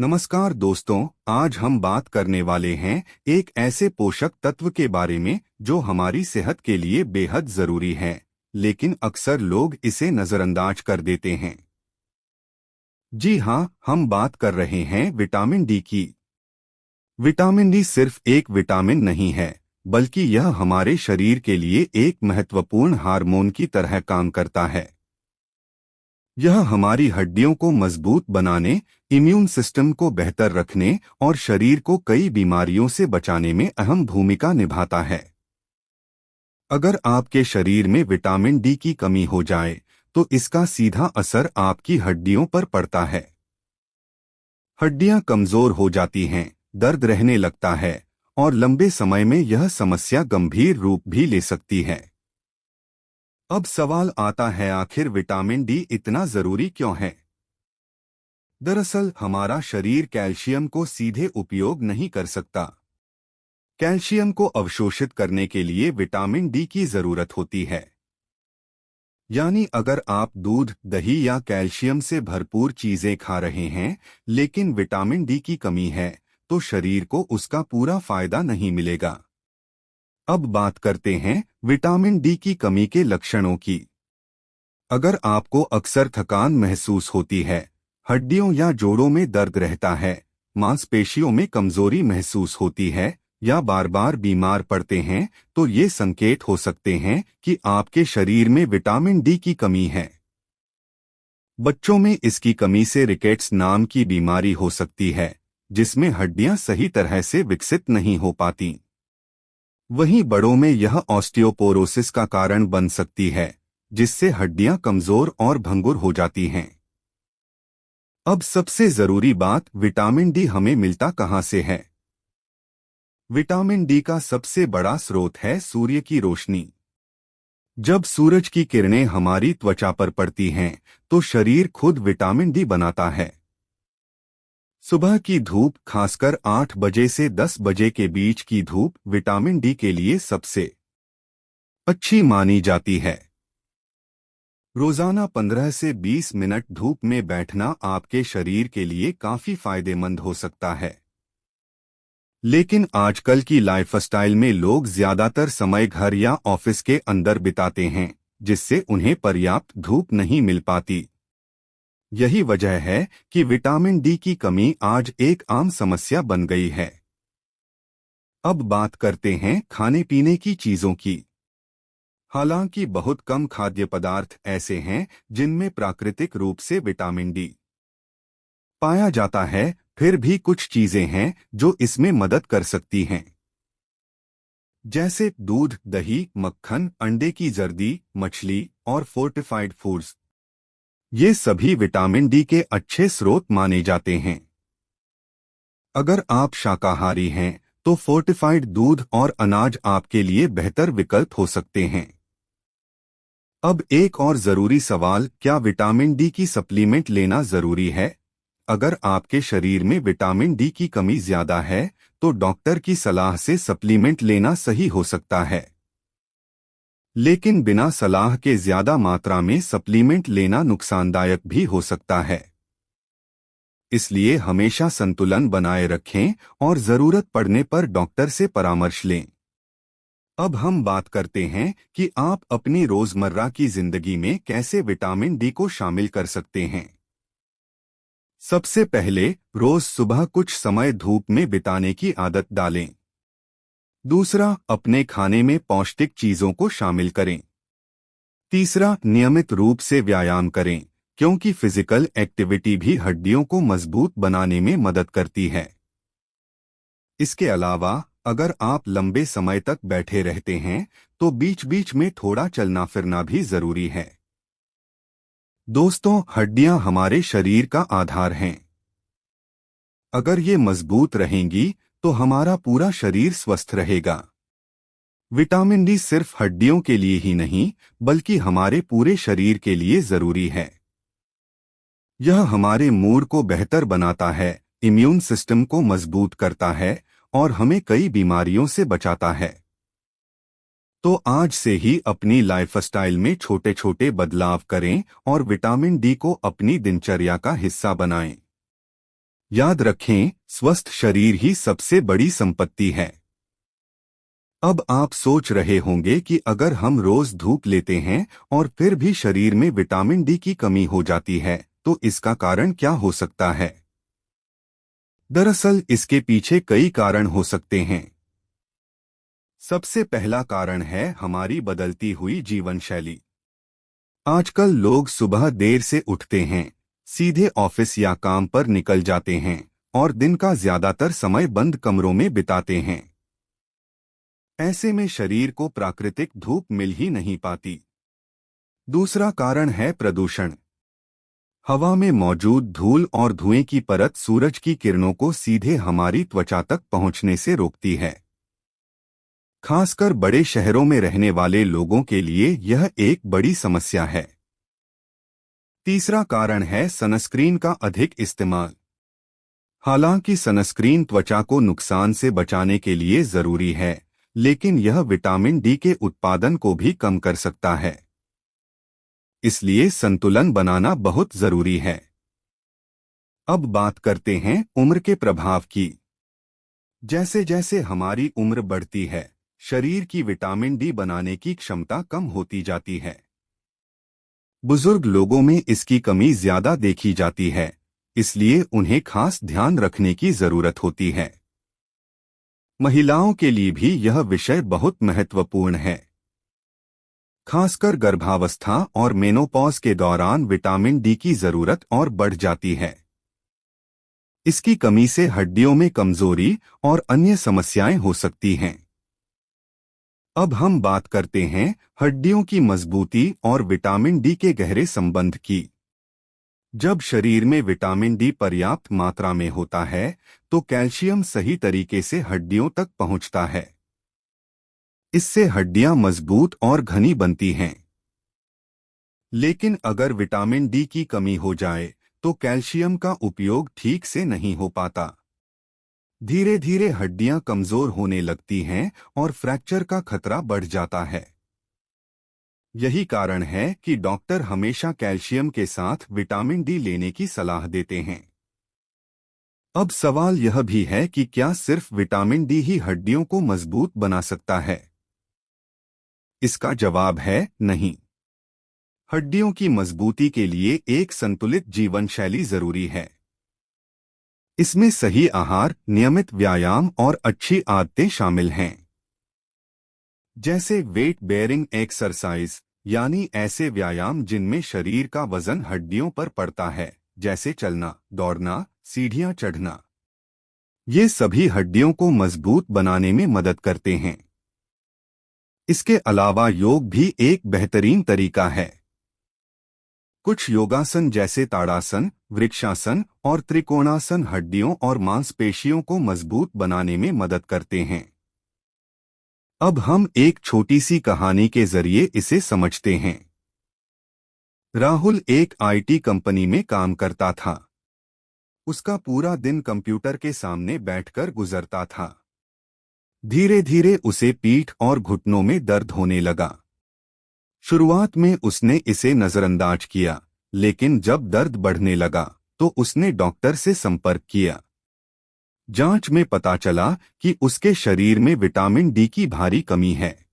नमस्कार दोस्तों, आज हम बात करने वाले हैं एक ऐसे पोषक तत्व के बारे में जो हमारी सेहत के लिए बेहद जरूरी है, लेकिन अक्सर लोग इसे नजरअंदाज कर देते हैं। जी हाँ, हम बात कर रहे हैं विटामिन डी की। विटामिन डी सिर्फ एक विटामिन नहीं है, बल्कि यह हमारे शरीर के लिए एक महत्वपूर्ण हार्मोन की तरह काम करता है। यह हमारी हड्डियों को मजबूत बनाने, इम्यून सिस्टम को बेहतर रखने और शरीर को कई बीमारियों से बचाने में अहम भूमिका निभाता है। अगर आपके शरीर में विटामिन डी की कमी हो जाए, तो इसका सीधा असर आपकी हड्डियों पर पड़ता है। हड्डियां कमजोर हो जाती हैं, दर्द रहने लगता है और लंबे समय में यह समस्या गंभीर रूप भी ले सकती है। अब सवाल आता है, आखिर विटामिन डी इतना जरूरी क्यों है? दरअसल हमारा शरीर कैल्शियम को सीधे उपयोग नहीं कर सकता। कैल्शियम को अवशोषित करने के लिए विटामिन डी की जरूरत होती है। यानी अगर आप दूध, दही या कैल्शियम से भरपूर चीजें खा रहे हैं, लेकिन विटामिन डी की कमी है, तो शरीर को उसका पूरा फायदा नहीं मिलेगा। अब बात करते हैं विटामिन डी की कमी के लक्षणों की। अगर आपको अक्सर थकान महसूस होती है, हड्डियों या जोड़ों में दर्द रहता है, मांसपेशियों में कमजोरी महसूस होती है या बार बार बीमार पड़ते हैं, तो ये संकेत हो सकते हैं कि आपके शरीर में विटामिन डी की कमी है। बच्चों में इसकी कमी से रिकेट्स नाम की बीमारी हो सकती है, जिसमें हड्डियां सही तरह से विकसित नहीं हो पाती। वहीं बड़ों में यह ऑस्टियोपोरोसिस का कारण बन सकती है, जिससे हड्डियां कमजोर और भंगुर हो जाती हैं। अब सबसे जरूरी बात, विटामिन डी हमें मिलता कहां से है? विटामिन डी का सबसे बड़ा स्रोत है सूर्य की रोशनी। जब सूरज की किरणें हमारी त्वचा पर पड़ती हैं, तो शरीर खुद विटामिन डी बनाता है। सुबह की धूप, खासकर 8 बजे से 10 बजे के बीच की धूप, विटामिन डी के लिए सबसे अच्छी मानी जाती है। रोजाना 15 से 20 मिनट धूप में बैठना आपके शरीर के लिए काफी फायदेमंद हो सकता है। लेकिन आजकल की लाइफस्टाइल में लोग ज्यादातर समय घर या ऑफिस के अंदर बिताते हैं, जिससे उन्हें पर्याप्त धूप नहीं मिल पाती। यही वजह है कि विटामिन डी की कमी आज एक आम समस्या बन गई है। अब बात करते हैं खाने पीने की चीजों की। हालांकि बहुत कम खाद्य पदार्थ ऐसे हैं जिनमें प्राकृतिक रूप से विटामिन डी पाया जाता है, फिर भी कुछ चीजें हैं जो इसमें मदद कर सकती हैं। जैसे दूध, दही, मक्खन, अंडे की जर्दी, मछली और फोर्टिफाइड फूड्स। ये सभी विटामिन डी के अच्छे स्रोत माने जाते हैं। अगर आप शाकाहारी हैं, तो फोर्टिफाइड दूध और अनाज आपके लिए बेहतर विकल्प हो सकते हैं। अब एक और जरूरी सवाल, क्या विटामिन डी की सप्लीमेंट लेना जरूरी है? अगर आपके शरीर में विटामिन डी की कमी ज्यादा है, तो डॉक्टर की सलाह से सप्लीमेंट लेना सही हो सकता है। लेकिन बिना सलाह के ज्यादा मात्रा में सप्लीमेंट लेना नुकसानदायक भी हो सकता है। इसलिए हमेशा संतुलन बनाए रखें और जरूरत पड़ने पर डॉक्टर से परामर्श लें। अब हम बात करते हैं कि आप अपनी रोजमर्रा की जिंदगी में कैसे विटामिन डी को शामिल कर सकते हैं। सबसे पहले, रोज सुबह कुछ समय धूप में बिताने की आदत डालें। दूसरा, अपने खाने में पौष्टिक चीजों को शामिल करें। तीसरा, नियमित रूप से व्यायाम करें, क्योंकि फिजिकल एक्टिविटी भी हड्डियों को मजबूत बनाने में मदद करती है। इसके अलावा अगर आप लंबे समय तक बैठे रहते हैं, तो बीच बीच में थोड़ा चलना फिरना भी जरूरी है। दोस्तों, हड्डियां हमारे शरीर का आधार हैं। अगर ये मजबूत रहेंगी, तो हमारा पूरा शरीर स्वस्थ रहेगा। विटामिन डी सिर्फ हड्डियों के लिए ही नहीं, बल्कि हमारे पूरे शरीर के लिए जरूरी है। यह हमारे मूड को बेहतर बनाता है, इम्यून सिस्टम को मजबूत करता है और हमें कई बीमारियों से बचाता है। तो आज से ही अपनी लाइफस्टाइल में छोटे छोटे बदलाव करें और विटामिन डी को अपनी दिनचर्या का हिस्सा बनाएं। याद रखें, स्वस्थ शरीर ही सबसे बड़ी संपत्ति है। अब आप सोच रहे होंगे कि अगर हम रोज धूप लेते हैं और फिर भी शरीर में विटामिन डी की कमी हो जाती है, तो इसका कारण क्या हो सकता है? दरअसल इसके पीछे कई कारण हो सकते हैं। सबसे पहला कारण है हमारी बदलती हुई जीवन शैली। आजकल लोग सुबह देर से उठते हैं, सीधे ऑफिस या काम पर निकल जाते हैं और दिन का ज्यादातर समय बंद कमरों में बिताते हैं। ऐसे में शरीर को प्राकृतिक धूप मिल ही नहीं पाती। दूसरा कारण है प्रदूषण। हवा में मौजूद धूल और धुएं की परत सूरज की किरणों को सीधे हमारी त्वचा तक पहुंचने से रोकती है। खासकर बड़े शहरों में रहने वाले लोगों के लिए यह एक बड़ी समस्या है। तीसरा कारण है सनस्क्रीन का अधिक इस्तेमाल। हालांकि सनस्क्रीन त्वचा को नुकसान से बचाने के लिए जरूरी है, लेकिन यह विटामिन डी के उत्पादन को भी कम कर सकता है। इसलिए संतुलन बनाना बहुत जरूरी है। अब बात करते हैं उम्र के प्रभाव की। जैसे जैसे हमारी उम्र बढ़ती है, शरीर की विटामिन डी बनाने की क्षमता कम होती जाती है। बुजुर्ग लोगों में इसकी कमी ज्यादा देखी जाती है, इसलिए उन्हें खास ध्यान रखने की जरूरत होती है। महिलाओं के लिए भी यह विषय बहुत महत्वपूर्ण है। खासकर गर्भावस्था और मेनोपॉज के दौरान विटामिन डी की जरूरत और बढ़ जाती है। इसकी कमी से हड्डियों में कमजोरी और अन्य समस्याएं हो सकती हैं। अब हम बात करते हैं हड्डियों की मजबूती और विटामिन डी के गहरे संबंध की। जब शरीर में विटामिन डी पर्याप्त मात्रा में होता है, तो कैल्शियम सही तरीके से हड्डियों तक पहुंचता है। इससे हड्डियां मजबूत और घनी बनती हैं। लेकिन अगर विटामिन डी की कमी हो जाए, तो कैल्शियम का उपयोग ठीक से नहीं हो पाता। धीरे धीरे हड्डियां कमजोर होने लगती हैं और फ्रैक्चर का खतरा बढ़ जाता है। यही कारण है कि डॉक्टर हमेशा कैल्शियम के साथ विटामिन डी लेने की सलाह देते हैं। अब सवाल यह भी है कि क्या सिर्फ विटामिन डी ही हड्डियों को मजबूत बना सकता है? इसका जवाब है नहीं। हड्डियों की मजबूती के लिए एक संतुलित जीवन शैली जरूरी है। इसमें सही आहार, नियमित व्यायाम और अच्छी आदतें शामिल हैं। जैसे वेट बेयरिंग एक्सरसाइज, यानी ऐसे व्यायाम जिनमें शरीर का वजन हड्डियों पर पड़ता है, जैसे चलना, दौड़ना, सीढ़ियां चढ़ना। ये सभी हड्डियों को मजबूत बनाने में मदद करते हैं। इसके अलावा योग भी एक बेहतरीन तरीका है। कुछ योगासन जैसे ताड़ासन, वृक्षासन और त्रिकोणासन हड्डियों और मांसपेशियों को मजबूत बनाने में मदद करते हैं। अब हम एक छोटी सी कहानी के जरिए इसे समझते हैं। राहुल एक आईटी कंपनी में काम करता था। उसका पूरा दिन कंप्यूटर के सामने बैठकर गुजरता था। धीरे धीरे उसे पीठ और घुटनों में दर्द होने लगा। शुरुआत में उसने इसे नजरअंदाज किया, लेकिन जब दर्द बढ़ने लगा, तो उसने डॉक्टर से संपर्क किया। जांच में पता चला कि उसके शरीर में विटामिन डी की भारी कमी है।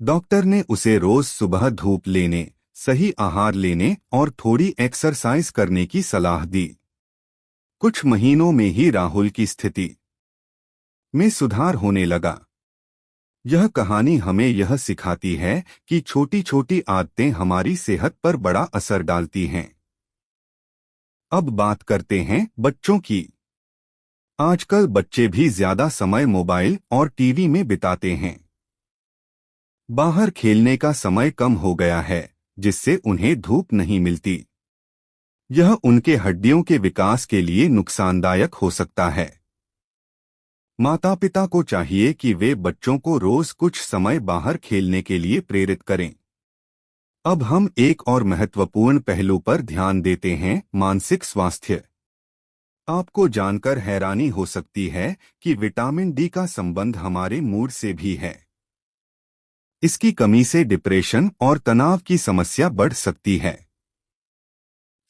डॉक्टर ने उसे रोज सुबह धूप लेने, सही आहार लेने और थोड़ी एक्सरसाइज करने की सलाह दी। कुछ महीनों में ही राहुल की स्थिति में सुधार होने लगा। यह कहानी हमें यह सिखाती है कि छोटी छोटी आदतें हमारी सेहत पर बड़ा असर डालती हैं। अब बात करते हैं बच्चों की। आजकल बच्चे भी ज्यादा समय मोबाइल और टीवी में बिताते हैं। बाहर खेलने का समय कम हो गया है, जिससे उन्हें धूप नहीं मिलती। यह उनके हड्डियों के विकास के लिए नुकसानदायक हो सकता है। माता पिता को चाहिए कि वे बच्चों को रोज कुछ समय बाहर खेलने के लिए प्रेरित करें। अब हम एक और महत्वपूर्ण पहलू पर ध्यान देते हैं, मानसिक स्वास्थ्य। आपको जानकर हैरानी हो सकती है कि विटामिन डी का संबंध हमारे मूड से भी है। इसकी कमी से डिप्रेशन और तनाव की समस्या बढ़ सकती है।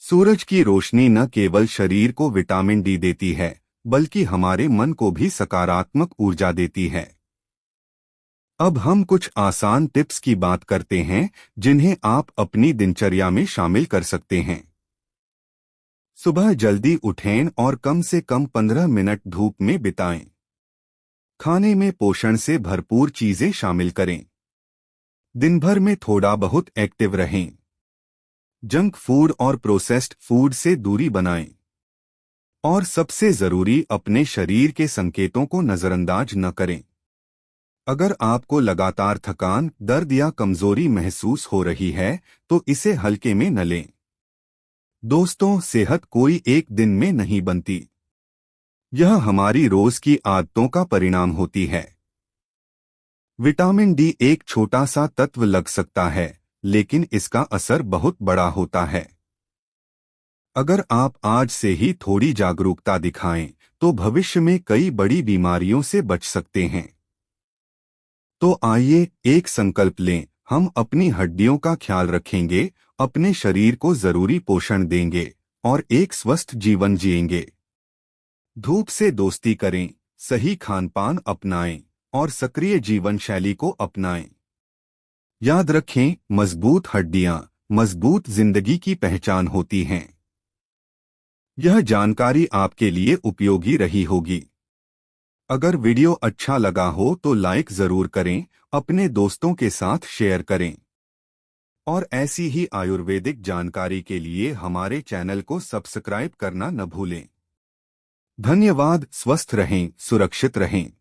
सूरज की रोशनी न केवल शरीर को विटामिन डी देती है, बल्कि हमारे मन को भी सकारात्मक ऊर्जा देती है। अब हम कुछ आसान टिप्स की बात करते हैं, जिन्हें आप अपनी दिनचर्या में शामिल कर सकते हैं। सुबह जल्दी उठें और कम से कम 15 मिनट धूप में बिताएं। खाने में पोषण से भरपूर चीजें शामिल करें। दिन भर में थोड़ा बहुत एक्टिव रहें। जंक फूड और प्रोसेस्ड फूड से दूरी बनाएं। और सबसे जरूरी, अपने शरीर के संकेतों को नजरअंदाज न करें। अगर आपको लगातार थकान, दर्द या कमजोरी महसूस हो रही है, तो इसे हल्के में न लें। दोस्तों, सेहत कोई एक दिन में नहीं बनती। यह हमारी रोज की आदतों का परिणाम होती है। विटामिन डी एक छोटा सा तत्व लग सकता है, लेकिन इसका असर बहुत बड़ा होता है। अगर आप आज से ही थोड़ी जागरूकता दिखाएं, तो भविष्य में कई बड़ी बीमारियों से बच सकते हैं। तो आइए एक संकल्प लें, हम अपनी हड्डियों का ख्याल रखेंगे, अपने शरीर को जरूरी पोषण देंगे और एक स्वस्थ जीवन जिएंगे। धूप से दोस्ती करें, सही खानपान अपनाएं और सक्रिय जीवन शैली को अपनाएं। याद रखें, मजबूत हड्डियां मजबूत जिंदगी की पहचान होती हैं। यह जानकारी आपके लिए उपयोगी रही होगी। अगर वीडियो अच्छा लगा हो तो लाइक जरूर करें, अपने दोस्तों के साथ शेयर करें और ऐसी ही आयुर्वेदिक जानकारी के लिए हमारे चैनल को सब्सक्राइब करना न भूलें। धन्यवाद। स्वस्थ रहें, सुरक्षित रहें।